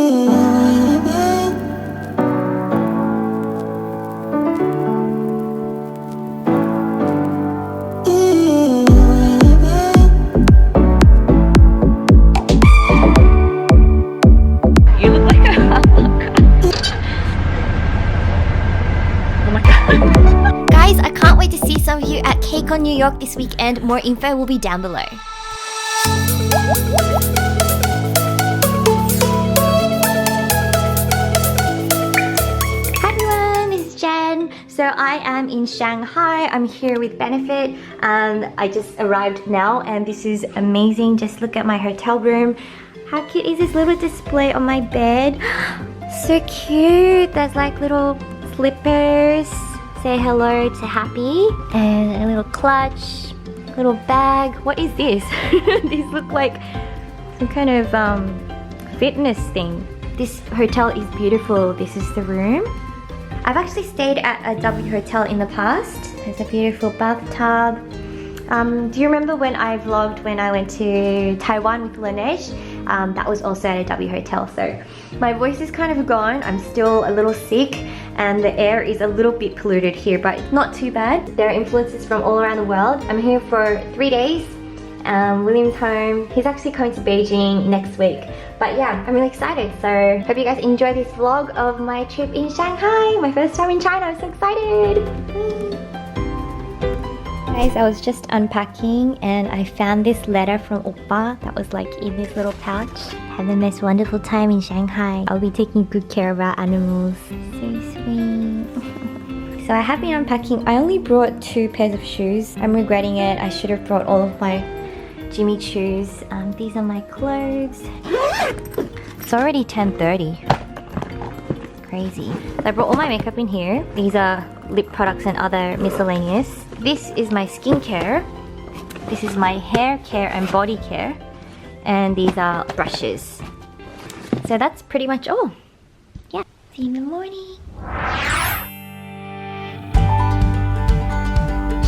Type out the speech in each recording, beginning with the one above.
Some of you at KCON New York this weekend. More info will be down below. Hi everyone, this is Jen. So I am in Shanghai. I'm here with Benefit. I just arrived now and this is amazing. Just look at my hotel room. How cute is this little display on my bed? So cute. There's like little slippers. Say hello to Happy, and a little clutch, little bag. What is this? These look like some kind of fitness thing. This hotel is beautiful. This is the room. I've actually stayed at a W hotel in the past. There's a beautiful bathtub. Do you remember when I vlogged when I went to Taiwan with Laneige? That was also at a W hotel. So my voice is kind of gone. I'm still a little sick and the air is a little bit polluted here, but it's not too bad. There are influences from all around the world. I'm here for 3 days. William's home. He's actually coming to Beijing next week. But yeah, I'm really excited. So hope you guys enjoy this vlog of my trip in Shanghai. My first time in China. I'm so excited. Guys, I was just unpacking and I found this letter from Oppa that was like in this little pouch. Have the most wonderful time in Shanghai. I'll be taking good care of our animals. So sweet. So I have been unpacking. I only brought 2 pairs of shoes. I'm regretting it. I should have brought all of my Jimmy Choos. These are my clothes. It's already 10:30. Crazy. So I brought all my makeup in here. These are lip products and other miscellaneous. This is my skincare. This is my hair care and body care. And these are brushes. So that's pretty much all. Yeah. See you in the morning.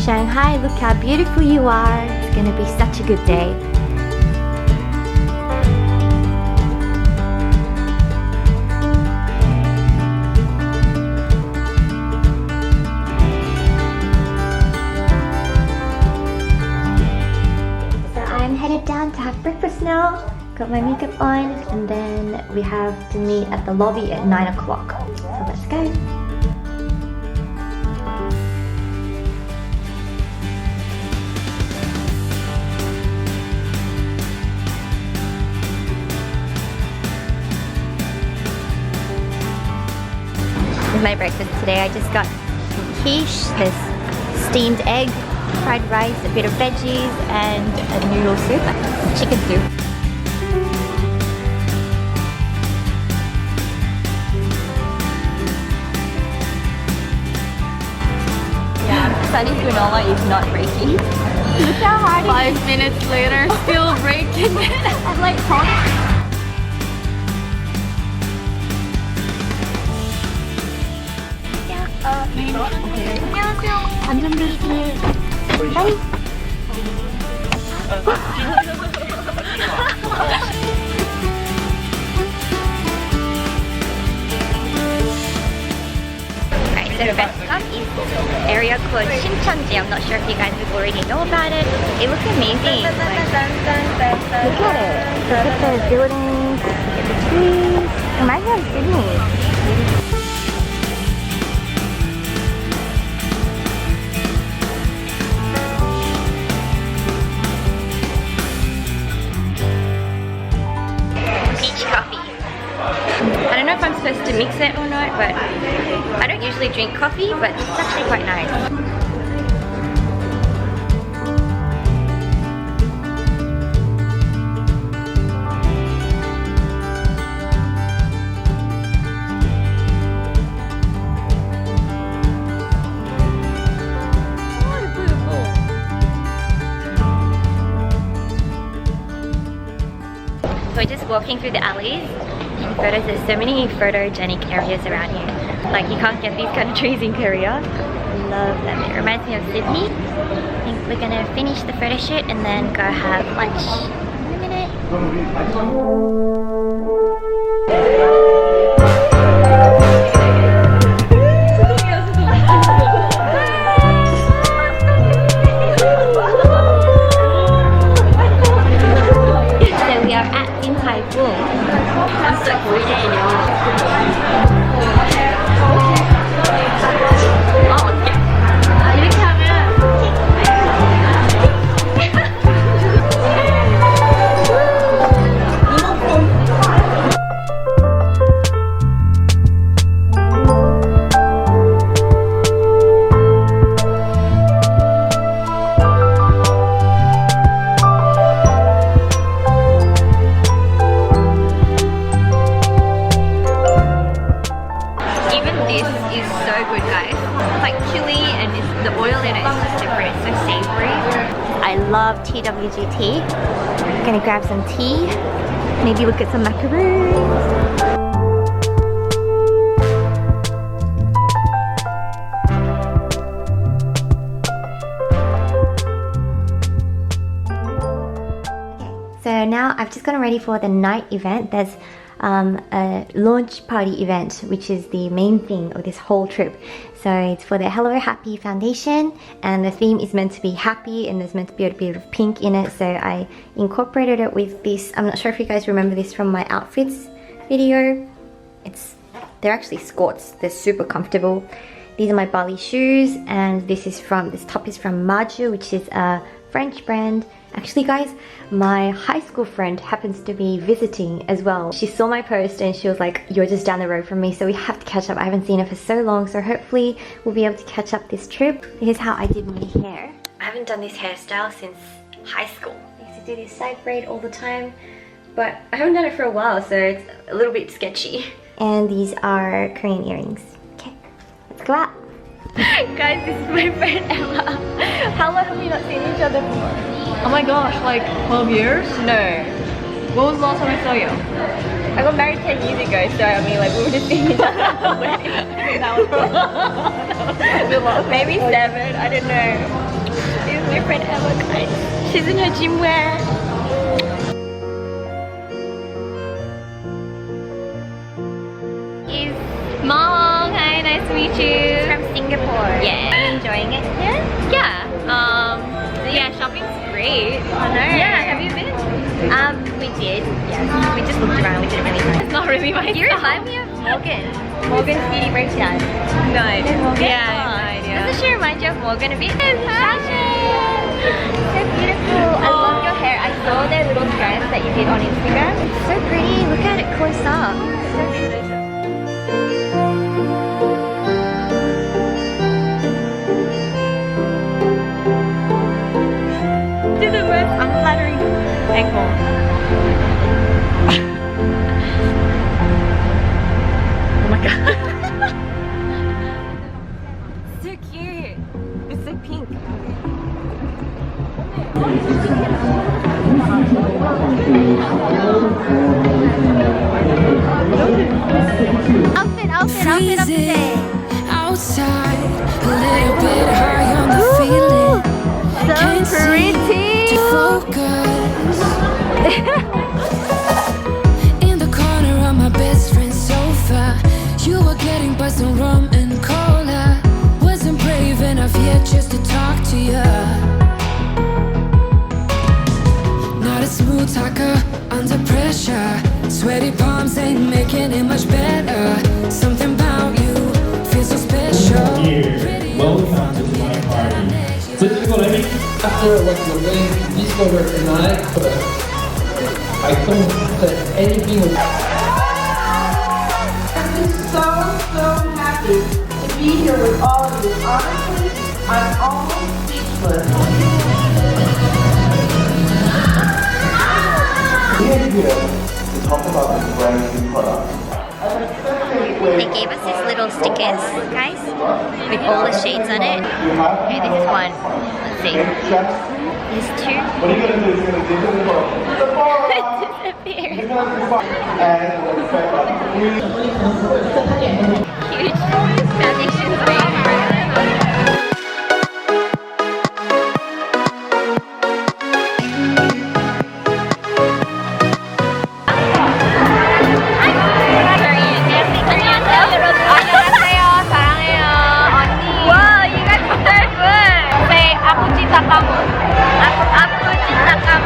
Shanghai, look how beautiful you are. It's gonna be such a good day. Headed down to have breakfast now. Got my makeup on and then we have to meet at the lobby at 9 o'clock. So let's go. With my breakfast today, I just got some quiche, there's steamed egg, fried rice, a bit of veggies, and a noodle soup, chicken soup. Yeah, Sunny granola is not breaking. Look how hard 5 minutes later, still breaking. I'm like, huh? 안녕하세요. 안전벨트. Ready? Alright, so the best stop is area called Shincheonji. I'm not sure if you guys would already know about it. It looks amazing. Like, look at it. Look at the buildings, look at the trees. It reminds me of Sydney. I don't know if I'm supposed to mix it or not, but I don't usually drink coffee, but it's actually quite nice. So we're just walking through the alleys. Photos, there's so many photogenic areas around here. Like you can't get these kind of trees in Korea. Love them. It reminds me of Sydney. I think we're gonna finish the photo shoot and then go have lunch in a minute. 진짜 보이네요. 어떡해. 이렇게 하면 I love TWGT. Gonna grab some tea, maybe look at some macaroons. So now I've just gotten ready for the night event. There's a launch party event, which is the main thing of this whole trip. So it's for the Hello Happy Foundation, and the theme is meant to be happy, and there's meant to be a bit of pink in it. So I incorporated it with this. I'm not sure if you guys remember this from my outfits video. They're actually skirts. They're super comfortable. These are my Bali shoes, and this top is from MEEJMUSE, which is a French brand. Actually guys, my high school friend happens to be visiting as well. She saw my post and she was like, you're just down the road from me, so we have to catch up. I haven't seen her for so long, so hopefully we'll be able to catch up this trip. Here's how I did my hair. I haven't done this hairstyle since high school. I used to do this side braid all the time, but I haven't done it for a while, so it's a little bit sketchy. And these are Korean earrings. Okay, let's go out. Guys, this is my friend Emma. How long have we not seen each other for? Oh my gosh, like 12 years? No. When was the last time I saw you? I got married 10 years ago, so I mean, like, we were just seeing each other at the wedding. That was maybe 7, I don't know. This is my friend Emma, guys. She's in her gym wear. Is Mong, hi, nice to meet you. She's from Singapore. Yeah. Are you enjoying it here? Yeah. Yeah, shopping's great. Oh no. Yeah, have you been? We did. Yes. We just looked around. We didn't really know. It's not really my You style. remind me of Morgan. Morgan's beauty breakdown. No idea. Morgan? Yeah, I have no idea. Doesn't she remind you of Morgan a bit? Hi. So beautiful. I love your hair. I saw their little strands that you did on Instagram. It's so pretty. Look at it close up. So beautiful. Do the most unflattering angle. Oh my god. So cute. It's so pink. Outfit of the day. Outside, a little bit high on the feeling. So Can't seem pretty. to focus. In the corner of my best friend's sofa, you were getting buzzed on rum and cola. Wasn't brave enough yet just to talk to you. Not a smooth talker under pressure. Sweaty palms ain't making it much better. Something about you feels so special. Welcome to my party. So After what you're going to discover tonight, I don't say anything. I'm just so happy to be here with all of you. Honestly, I'm almost speechless. we're here to talk about this brand new product. They gave us these little stickers, guys, with all the shades on it. Okay, this is one. Let's see. There's 2. What are you going to do? You're going to dig in the book. Disappeared. You're going to find and we'll expect about 3. Huge foundation spray.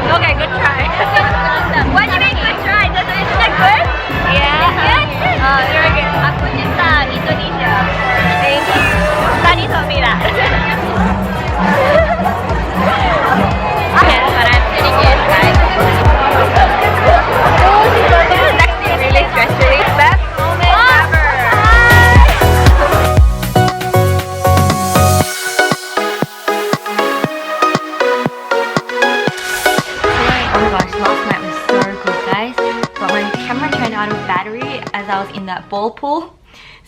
Okay, good try. Why do you make good try? Isn't that battery as I was in that ball pool.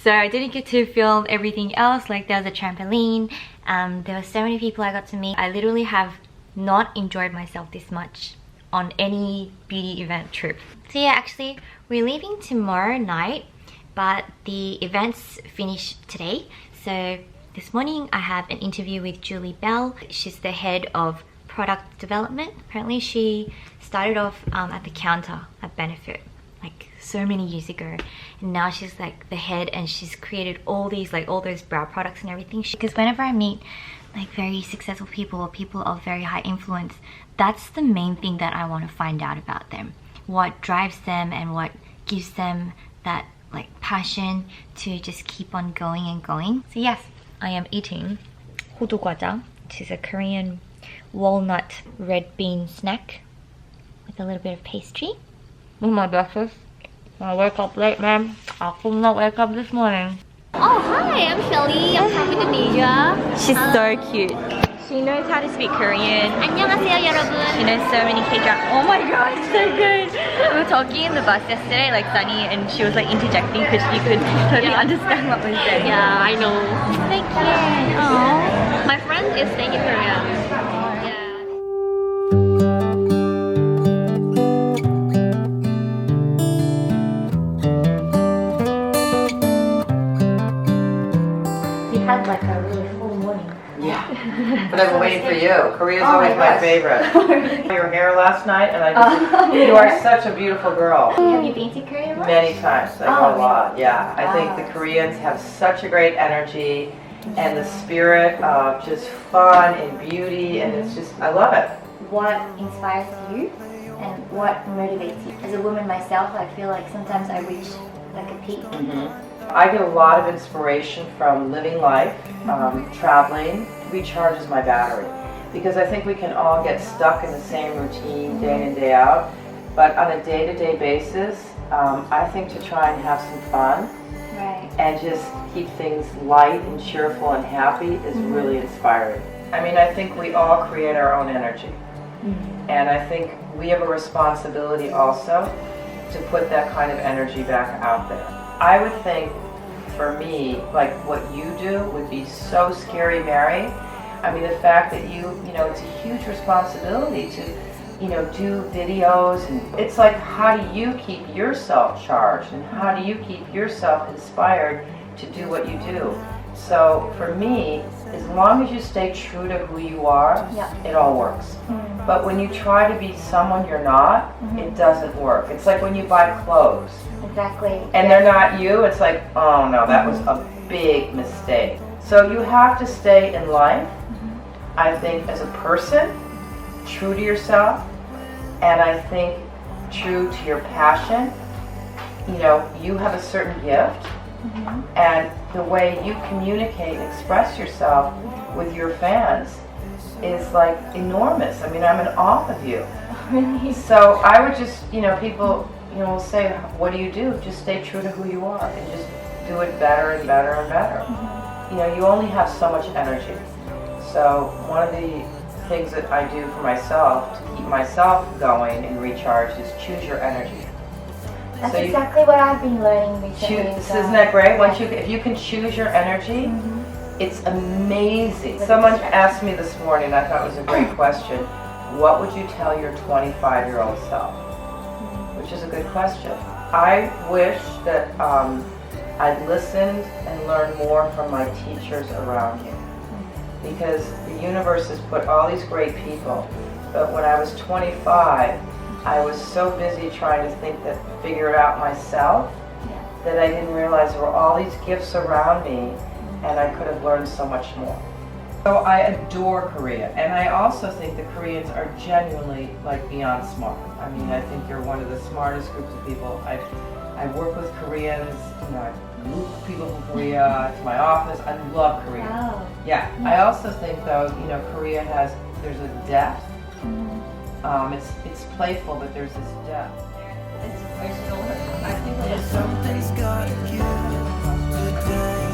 So I didn't get to film everything else. Like there was a trampoline. There were so many people I got to meet. I literally have not enjoyed myself this much on any beauty event trip. So yeah, actually we're leaving tomorrow night, but the events finish today. So this morning I have an interview with Julie Bell. She's the head of product development. Apparently she started off at the counter at Benefit like so many years ago, and now she's like the head, and she's created all these like all those brow products and everything. Because whenever I meet like very successful people or people of very high influence, that's the main thing that I want to find out about them. What drives them and what gives them that like passion to just keep on going and going. So yes, I am eating 호두과자, which is a Korean walnut red bean snack with a little bit of pastry. With my breakfast. I woke up late, man. I could not wake up this morning. Oh, hi, I'm Shelly. I'm from Indonesia. She's so cute. She knows how to speak Korean. 안녕하세요, 여러분. She knows so many K-drama. Oh my god, it's so good. We were talking in the bus yesterday, like Sunny, and she was like interjecting because she could totally understand what we said. Yeah, I know. Thank you. Aww. My friend is staying in Korea. Yeah. We had like a really full morning. Yeah, but I've been waiting for you. Korea's always my favorite. Your hair last night, and I just, you are such a beautiful girl. Have you been to Korea much? Many times, like a lot, yeah. I think the Koreans have such a great energy and the spirit of just fun and beauty, and it's just, I love it. What inspires you and what motivates you? As a woman myself, I feel like sometimes I reach like a peak. I get a lot of inspiration from living life, traveling, recharges my battery. Because I think we can all get stuck in the same routine day in and day out. But on a day-to-day basis, I think to try and have some fun and just keep things light and cheerful and happy is really inspiring. I mean, I think we all create our own energy. And I think we have a responsibility also to put that kind of energy back out there. I would think, for me, like what you do would be so scary, Mary. I mean, the fact that you know, it's a huge responsibility to, you know, do videos, and it's like, how do you keep yourself charged, and how do you keep yourself inspired to do what you do? So for me, as long as you stay true to who you are, it all works. But when you try to be someone you're not, it doesn't work. It's like when you buy clothes. Exactly. And they're not you, it's like, oh no, that was a big mistake. So you have to stay in life, I think, as a person, true to yourself, and I think true to your passion. You know, you have a certain gift, and the way you communicate and express yourself with your fans is like enormous. I mean, I'm in awe of you. Really? So I would just, you know, people, you know, will say, what do you do? Just stay true to who you are and just do it better and better and better. You know, you only have so much energy. So one of the things that I do for myself to keep myself going and recharged is choose your energy. That's So exactly what I've been learning recently. Isn't that great? Once if you can choose your energy, it's amazing. Someone asked me this morning, I thought it was a great question, what would you tell your 25-year-old self? Which is a good question. I wish that I'd listened and learned more from my teachers around me. Because the universe has put all these great people, but when I was 25, I was so busy trying to figure it out myself, that I didn't realize there were all these gifts around me, and I could have learned so much more. So I adore Korea, and I also think the Koreans are genuinely like beyond smart. I mean, I think you're one of the smartest groups of people. I work with Koreans, you know, I move people from Korea to my office. I love Korea. Wow. Yeah. I also think though, you know, Korea there's a depth. It's playful, but there's this depth. It's personal. I think there's something's gotta give today.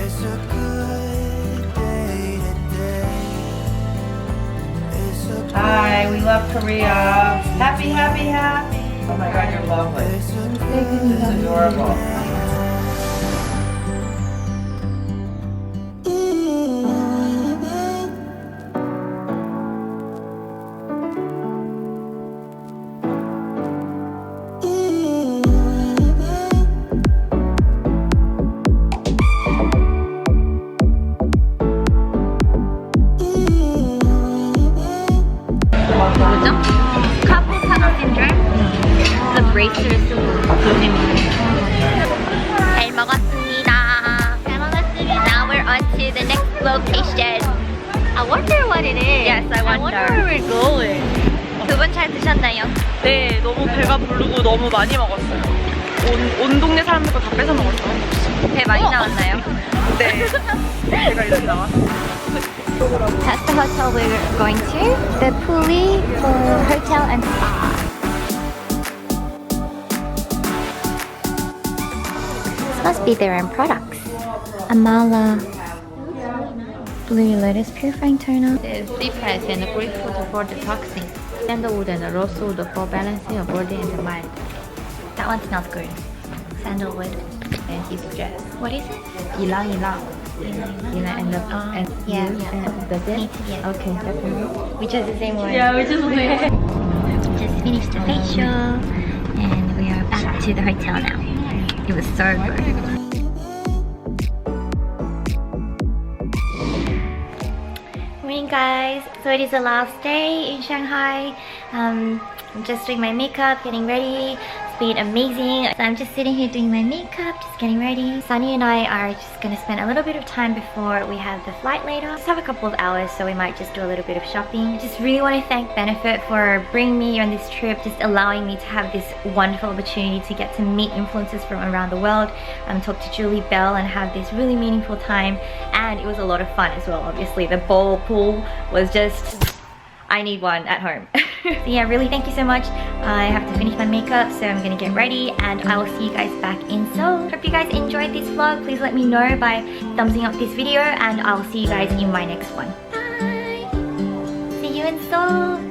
It's a good day today. Hi, we love Korea. Happy, happy, happy. Oh my god, you're lovely. This is adorable. 뭐죠? 카포 타너 신드롬? The bracers 잘 먹었습니다. 잘 먹었습니다. We're on to the next location. I wonder what it is. Yes, I wonder where we're going. 두 분 잘 드셨나요? 네, 너무 배가 부르고 너무 많이 먹었어요. 온 동네 사람들 거 다 뺏어 먹었어요. 배 많이 나왔나요? 네, 배가 이렇게 나와서. That's the hotel we're going to. The Puli Hotel and Spa. This must be their own products. Amala Blue Lotus Purifying Toner. Sleep health and grateful for the toxin. Sandalwood and rosewood for balancing your body and mind. That one smells good. Sandalwood. And his dress. What is it? Ilang ilang. Ilang and the and Yeah. and that's it. Yes. Okay, definitely. We chose the same one. Yeah, we just Just finished the facial and we are back to the hotel now. It was so good. Morning guys, so it is the last day in Shanghai. I'm just doing my makeup, getting ready. It's been amazing. So I'm just sitting here doing my makeup, just getting ready. Sunny and I are just gonna spend a little bit of time before we have the flight later. Just have a couple of hours, so we might just do a little bit of shopping. I just really want to thank Benefit for bringing me on this trip, just allowing me to have this wonderful opportunity to get to meet influencers from around the world, talk to Julie Bell and have this really meaningful time. And it was a lot of fun as well, obviously. The ball pool was just... I need one at home. So yeah, really thank you so much. I have to finish my makeup, so I'm gonna get ready and I will see you guys back in Seoul. Hope you guys enjoyed this vlog. Please let me know by thumbsing up this video and I'll see you guys in my next one. Bye! See you in Seoul!